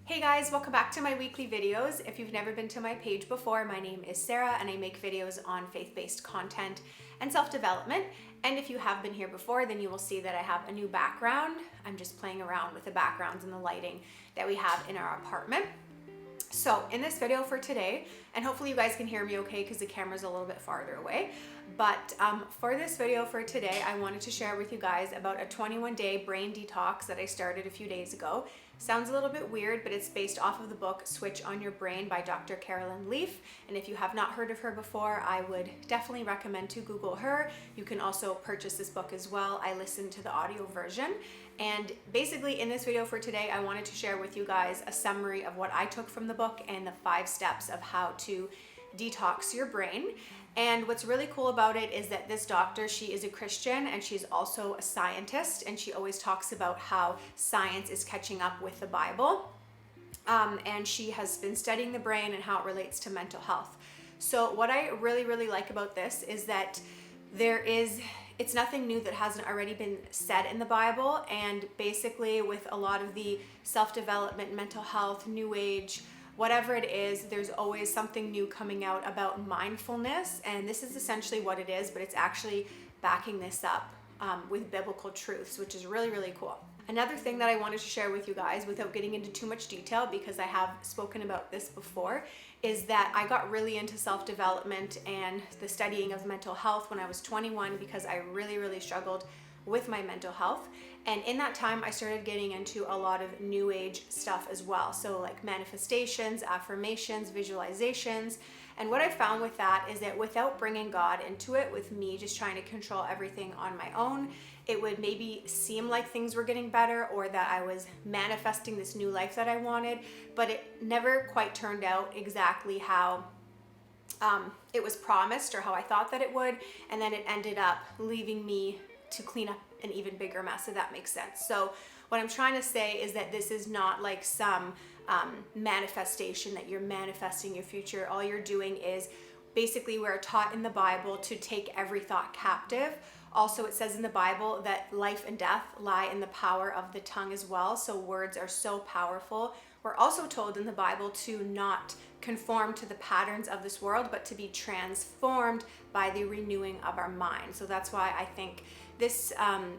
Hey guys, welcome back to my weekly videos. If you've never been to my page before, my name is Sarah and I make videos on faith-based content and self-development. And if you have been here before, then you will see that I have a new background. I'm just playing around with the backgrounds and the lighting that we have in our apartment. So in this video for today, and hopefully you guys can hear me okay because the camera's a little bit farther away, but for this video for today, I wanted to share with you guys about a 21-day brain detox that I started a few days ago. Sounds a little bit weird, but it's based off of the book Switch on Your Brain by Dr. Carolyn Leaf. And if you have not heard of her before, I would definitely recommend to Google her. You can also purchase this book as well. I listened to the audio version. And basically in this video for today, I wanted to share with you guys a summary of what I took from the book and the 5 steps of how to detox your brain. And what's really cool about it is that this doctor, she is a Christian and she's also a scientist, and she always talks about how science is catching up with the Bible. And she has been studying the brain and how it relates to mental health. So what I really like about this is that it's nothing new that hasn't already been said in the Bible. And basically with a lot of the self-development, mental health, new age, whatever it is, there's always something new coming out about mindfulness, and this is essentially what it is, but it's actually backing this up with biblical truths, which is really cool. Another thing that I wanted to share with you guys, without getting into too much detail because I have spoken about this before, is that I got really into self-development and the studying of mental health when I was 21 because I really struggled with my mental health. And in that time, I started getting into a lot of new age stuff as well. So like manifestations, affirmations, visualizations. And what I found with that is that without bringing God into it, with me just trying to control everything on my own, it would maybe seem like things were getting better or that I was manifesting this new life that I wanted, but it never quite turned out exactly how it was promised or how I thought that it would. And then it ended up leaving me to clean up an even bigger mess, if that makes sense. So what I'm trying to say is that this is not like some manifestation that you're manifesting your future. All you're doing is basically, we're taught in the Bible to take every thought captive. Also, it says in the Bible that life and death lie in the power of the tongue as well. So words are so powerful. We're also told in the Bible to not conform to the patterns of this world, but to be transformed by the renewing of our mind. So that's why I think this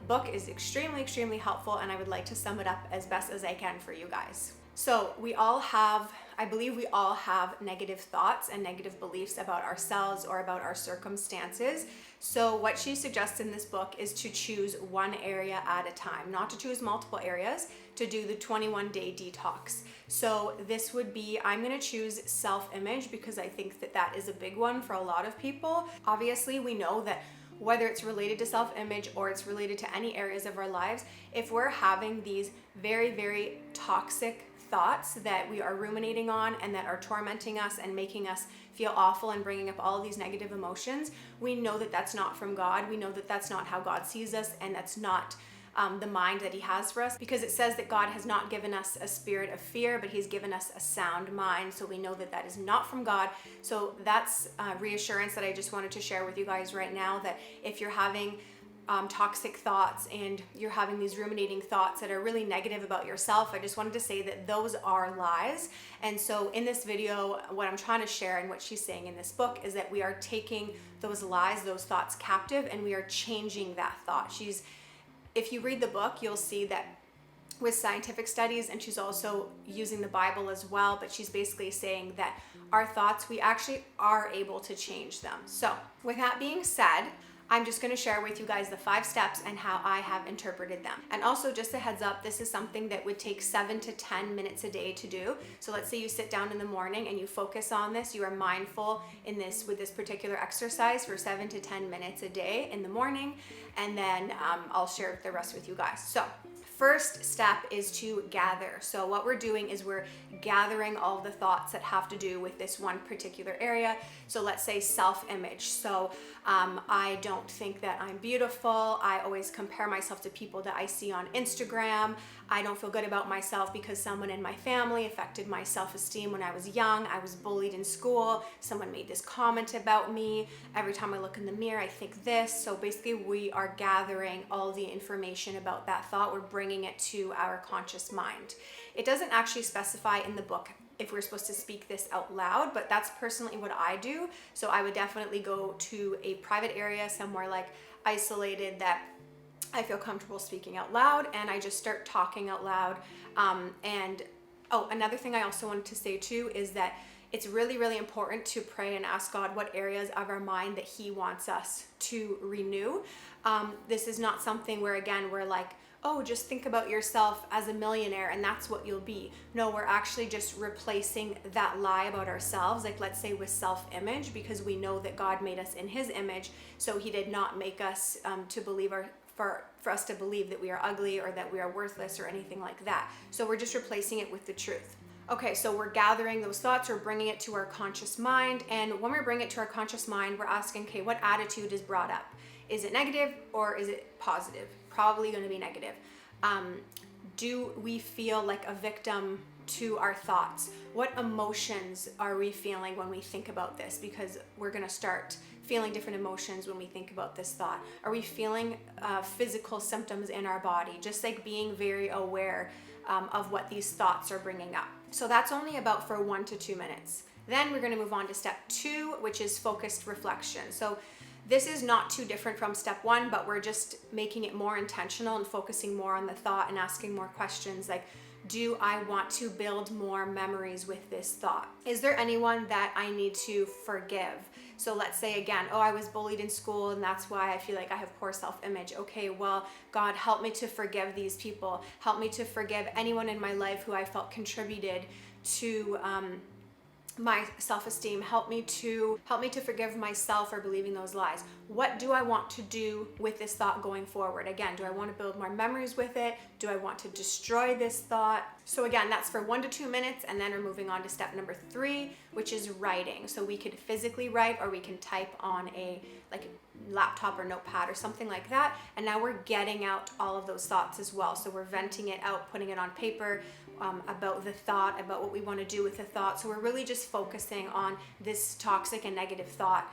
book is extremely helpful, and I would like to sum it up as best as I can for you guys. So I believe we all have negative thoughts and negative beliefs about ourselves or about our circumstances. So what she suggests in this book is to choose one area at a time, not to choose multiple areas, to do the 21-day detox. So this would be, I'm going to choose self-image because I think that that is a big one for a lot of people. Obviously, we know that whether it's related to self-image or it's related to any areas of our lives, if we're having these very toxic thoughts that we are ruminating on and that are tormenting us and making us feel awful and bringing up all of these negative emotions, we know that that's not from God. We know that that's not how God sees us, and that's not the mind that he has for us, because it says that God has not given us a spirit of fear, but he's given us a sound mind. So we know that that is not from God. So that's reassurance that I just wanted to share with you guys right now, that if you're having toxic thoughts and you're having these ruminating thoughts that are really negative about yourself, I just wanted to say that those are lies. And so in this video, what I'm trying to share and what she's saying in this book is that we are taking those lies, those thoughts captive, and we are changing that thought. If you read the book, you'll see that with scientific studies, and she's also using the Bible as well, but she's basically saying that our thoughts, we actually are able to change them. So with that being said, I'm just going to share with you guys the 5 steps and how I have interpreted them. And also, just a heads up, this is something that would take 7 to 10 minutes a day to do. So let's say you sit down in the morning and you focus on this, you are mindful with this particular exercise for 7 to 10 minutes a day in the morning, and then I'll share the rest with you guys. So first step is to gather. So what we're doing is we're gathering all the thoughts that have to do with this one particular area. So let's say self-image. So I don't don't think that I'm beautiful. I always compare myself to people that I see on Instagram. I don't feel good about myself because someone in my family affected my self-esteem when I was young. I was bullied in school. Someone made this comment about me. Every time I look in the mirror, I think this. So basically, we are gathering all the information about that thought. We're bringing it to our conscious mind. It doesn't actually specify in the book if we're supposed to speak this out loud, but that's personally what I do. So I would definitely go to a private area, somewhere like isolated, that I feel comfortable speaking out loud, and I just start talking out loud. Another thing I also wanted to say too is that it's really, really important to pray and ask God what areas of our mind that He wants us to renew. This is not something where, again, we're like, oh, just think about yourself as a millionaire and that's what you'll be. No, we're actually just replacing that lie about ourselves, like let's say with self-image, because we know that God made us in His image, so He did not make us to believe for us to believe that we are ugly or that we are worthless or anything like that. So we're just replacing it with the truth. Okay, so we're gathering those thoughts, we're bringing it to our conscious mind, and when we bring it to our conscious mind, we're asking, okay, what attitude is brought up? Is it negative or is it positive? Probably going to be negative. Do we feel like a victim to our thoughts? What emotions are we feeling when we think about this? Because we're going to start feeling different emotions when we think about this thought. Are we feeling physical symptoms in our body? Just like being very aware of what these thoughts are bringing up. So that's only about for 1 to 2 minutes. Then we're going to move on to step 2, which is focused reflection. So this is not too different from step 1, but we're just making it more intentional and focusing more on the thought and asking more questions like, do I want to build more memories with this thought? Is there anyone that I need to forgive? So let's say again, oh, I was bullied in school and that's why I feel like I have poor self-image. Okay, well, God, help me to forgive these people. Help me to forgive anyone in my life who I felt contributed to my self-esteem. Help me to forgive myself for believing those lies. What do I want to do with this thought going forward? Again, do I want to build more memories with it? Do I want to destroy this thought? So again, that's for 1 to 2 minutes, and then we're moving on to step number 3, which is writing. So we could physically write, or we can type on a laptop or notepad or something like that. And now we're getting out all of those thoughts as well. So we're venting it out, putting it on paper, about the thought, about what we want to do with the thought. So we're really just focusing on this toxic and negative thought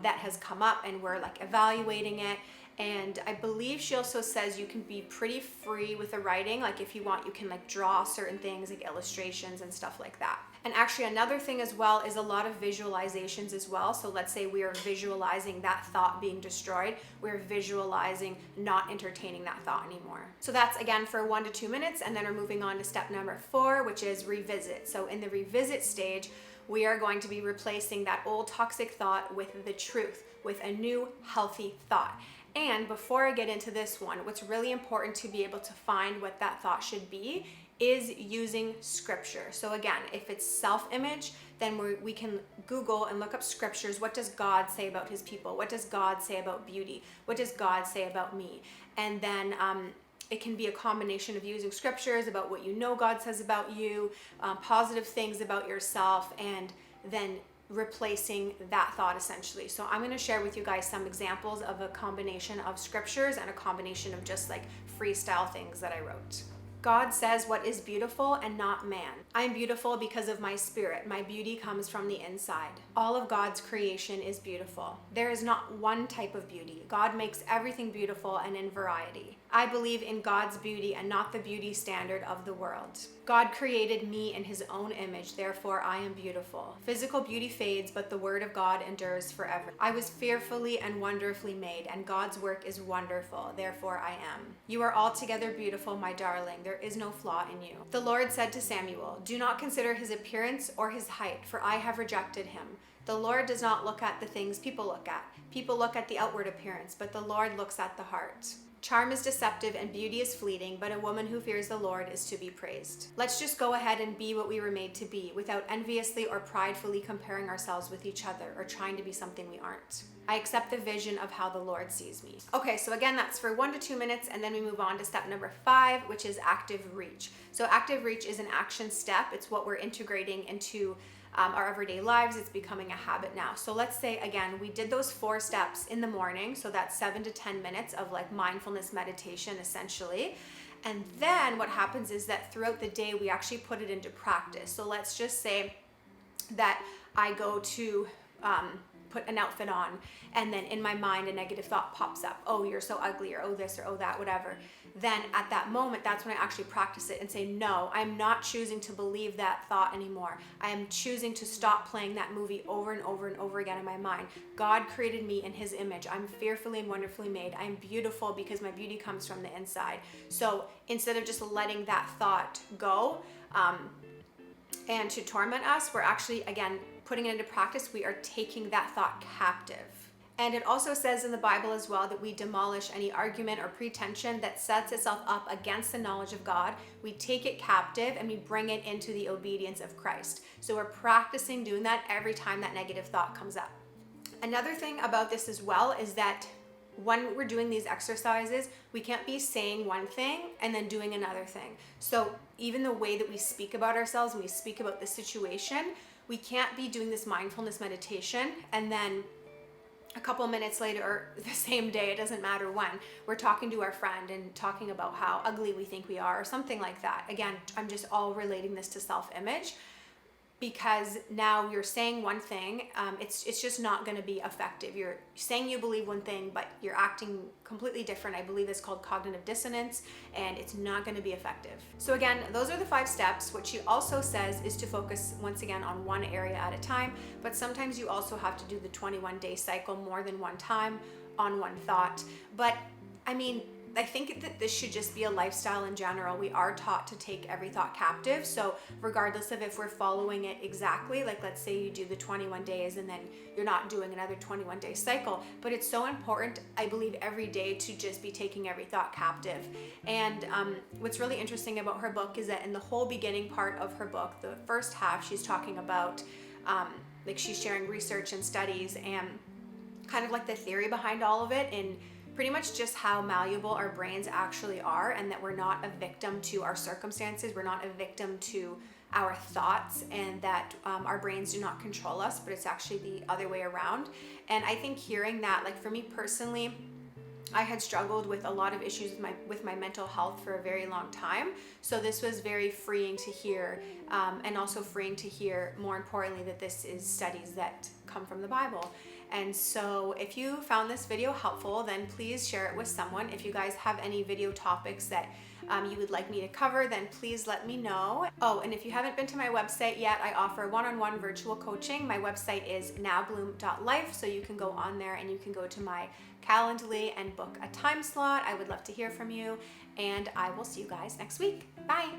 that has come up, and we're like evaluating it. And I believe she also says you can be pretty free with the writing. Like if you want, you can like draw certain things like illustrations and stuff like that. And actually another thing as well is a lot of visualizations as well. So let's say we are visualizing that thought being destroyed. We're visualizing not entertaining that thought anymore. So that's again for 1 to 2 minutes. And then we're moving on to step number 4, which is revisit. So in the revisit stage, we are going to be replacing that old toxic thought with the truth, with a new healthy thought. And before I get into this one, what's really important to be able to find what that thought should be is using scripture. So again, if it's self-image, then we can Google and look up scriptures. What does God say about His people? What does God say about beauty? What does God say about me? And then it can be a combination of using scriptures about what you know God says about you, positive things about yourself, and then replacing that thought essentially. So I'm going to share with you guys some examples of a combination of scriptures and a combination of just like freestyle things that I wrote. God says what is beautiful and not man. I am beautiful because of my spirit. My beauty comes from the inside. All of God's creation is beautiful. There is not one type of beauty. God makes everything beautiful and in variety. I believe in God's beauty and not the beauty standard of the world. God created me in His own image, therefore I am beautiful. Physical beauty fades, but the word of God endures forever. I was fearfully and wonderfully made, and God's work is wonderful, therefore I am. You are altogether beautiful, my darling. There is no flaw in you. The Lord said to Samuel, do not consider his appearance or his height, for I have rejected him. The Lord does not look at the things people look at. People look at the outward appearance, but the Lord looks at the heart. Charm is deceptive and beauty is fleeting, but a woman who fears the Lord is to be praised. Let's just go ahead and be what we were made to be, without enviously or pridefully comparing ourselves with each other or trying to be something we aren't. I accept the vision of how the Lord sees me. Okay, so again, that's for 1 to 2 minutes, and then we move on to step number 5, which is active reach. So active reach is an action step. It's what we're integrating into our everyday lives. It's becoming a habit now. So let's say, again, we did those 4 steps in the morning. So that's 7 to 10 minutes of like mindfulness meditation essentially. And then what happens is that throughout the day, we actually put it into practice. So let's just say that I go to put an outfit on, and then in my mind a negative thought pops up. Oh, you're so ugly, or oh this, or oh that, whatever. Then at that moment, that's when I actually practice it and say, no, I'm not choosing to believe that thought anymore. I am choosing to stop playing that movie over and over and over again in my mind. God created me in his image. I'm fearfully and wonderfully made. I'm beautiful because my beauty comes from the inside. So instead of just letting that thought go and to torment us, we're actually, again, putting it into practice. We are taking that thought captive. And it also says in the Bible as well that we demolish any argument or pretension that sets itself up against the knowledge of God. We take it captive and we bring it into the obedience of Christ. So we're practicing doing that every time that negative thought comes up. Another thing about this as well is that when we're doing these exercises, we can't be saying one thing and then doing another thing. So even the way that we speak about ourselves and we speak about the situation, we can't be doing this mindfulness meditation and then a couple minutes later or the same day, it doesn't matter when, we're talking to our friend and talking about how ugly we think we are or something like that. Again, I'm just all relating this to self-image, because now you're saying one thing, it's just not going to be effective. You're saying you believe one thing, but you're acting completely different. I believe it's called cognitive dissonance, and it's not going to be effective. So again, those are the 5 steps. What she also says is to focus once again on one area at a time, but sometimes you also have to do the 21-day cycle more than one time on one thought. But I mean, I think that this should just be a lifestyle in general. We are taught to take every thought captive. So regardless of if we're following it exactly, like let's say you do the 21 days and then you're not doing another 21-day cycle, but it's so important, I believe, every day to just be taking every thought captive. And what's really interesting about her book is that in the whole beginning part of her book, the first half, she's talking about, like she's sharing research and studies and kind of like the theory behind all of it, and pretty much just how malleable our brains actually are, and that we're not a victim to our circumstances, we're not a victim to our thoughts, and that our brains do not control us, but it's actually the other way around. And I think hearing that, like for me personally, I had struggled with a lot of issues with my mental health for a very long time. So this was very freeing to hear, and also freeing to hear, more importantly, that this is studies that come from the Bible. And so if you found this video helpful, then please share it with someone. If you guys have any video topics that you would like me to cover, then please let me know. Oh, and if you haven't been to my website yet, I offer one-on-one virtual coaching. My website is nowbloom.life, so you can go on there and you can go to my Calendly and book a time slot. I would love to hear from you, and I will see you guys next week. Bye.